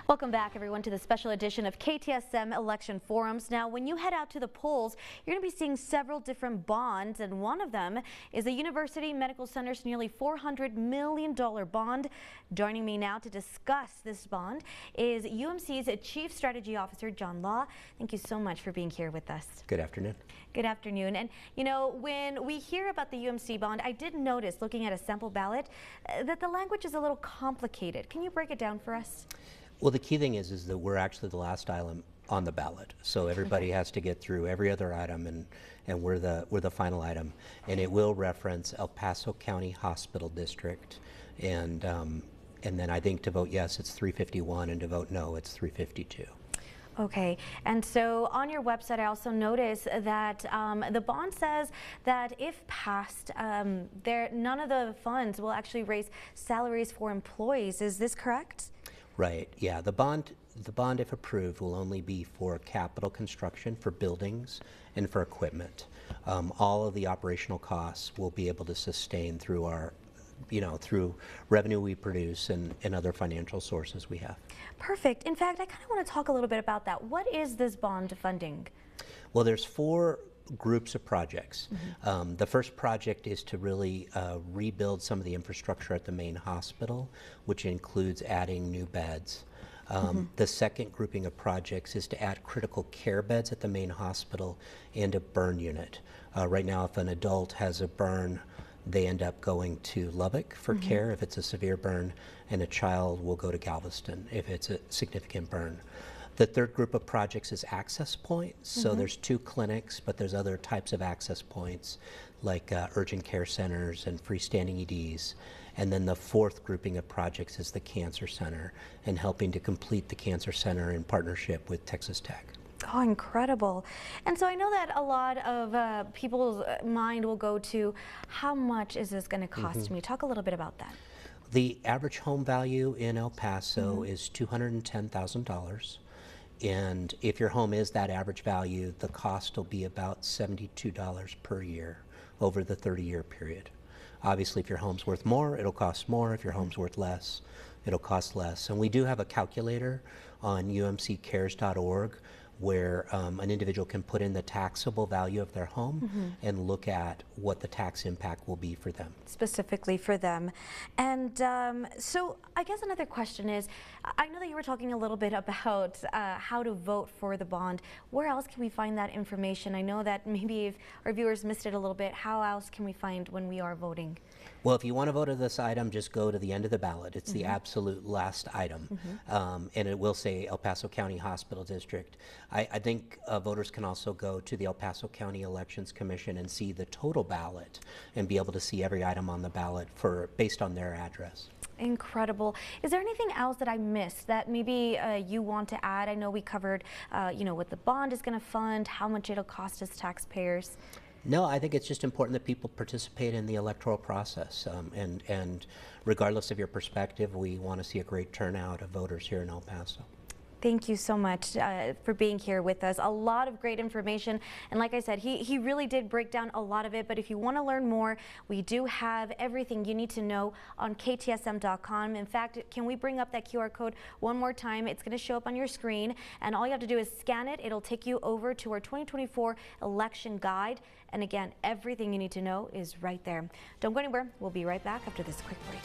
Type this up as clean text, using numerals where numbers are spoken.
Welcome back, everyone, to the special edition of KTSM Election Forums. Now, when you head out to the polls, you're going to be seeing several different bonds, and one of them is the University Medical Center's nearly $400 million bond. Joining me now to discuss this bond is UMC's Chief Strategy Officer, John Law. Thank you so much for being here with us. Good afternoon. Good afternoon. And you know, when we hear about the UMC bond, I did notice, looking at a sample ballot, that the language is a little complicated. Can you break it down for us? Well, the key thing is that we're actually the last item on the ballot, so everybody has to get through every other item, and we're the final item, and it will reference El Paso County Hospital District, and then I think to vote yes it's 351, and to vote no it's 352. Okay, and so on your website I also noticed that the bond says that if passed, none of the funds will actually raise salaries for employees. Is this correct? Right, yeah, the bond, if approved, will only be for capital construction, for buildings, and for equipment. All of the operational costs will be able to sustain through our, through revenue we produce and other financial sources we have. Perfect. In fact, I kind of want to talk a little bit about that. What is this bond funding? Well, there's four groups of projects. The first project is to really rebuild some of the infrastructure at the main hospital, which includes adding new beds. The second grouping of projects is to add critical care beds at the main hospital and a burn unit. Right now, if an adult has a burn, they end up going to Lubbock for care if it's a severe burn, and a child will go to Galveston if it's a significant burn. The third group of projects is access points. So there's 2 clinics, but there's other types of access points like urgent care centers and freestanding EDs. And then the fourth grouping of projects is the Cancer Center, and helping to complete the Cancer Center in partnership with Texas Tech. Oh, incredible. And so I know that a lot of people's mind will go to, how much is this going to cost me? Talk a little bit about that. The average home value in El Paso is $210,000. And if your home is that average value, the cost will be about $72 per year over the 30-year period. Obviously, if your home's worth more, it'll cost more. If your home's worth less, it'll cost less. And we do have a calculator on umccares.org where an individual can put in the taxable value of their home and look at what the tax impact will be for them. Specifically for them. And so I guess another question is, I know that you were talking a little bit about how to vote for the bond. Where else can we find that information? I know that maybe if our viewers missed it a little bit, how else can we find when we are voting? Well, if you want to vote on this item, just go to the end of the ballot. It's the absolute last item, and it will say El Paso County Hospital District. I think voters can also go to the El Paso County Elections Commission and see the total ballot and be able to see every item on the ballot based on their address. Incredible. Is there anything else that I missed that maybe you want to add? I know we covered, what the bond is going to fund, how much it'll cost us taxpayers. No, I think it's just important that people participate in the electoral process, and regardless of your perspective, we want to see a great turnout of voters here in El Paso. Thank you so much for being here with us. A lot of great information, and like I said, he really did break down a lot of it, but if you want to learn more, we do have everything you need to know on ktsm.com. In fact, can we bring up that QR code one more time? It's going to show up on your screen, and all you have to do is scan it. It'll take you over to our 2024 election guide, and again, everything you need to know is right there. Don't go anywhere. We'll be right back after this quick break.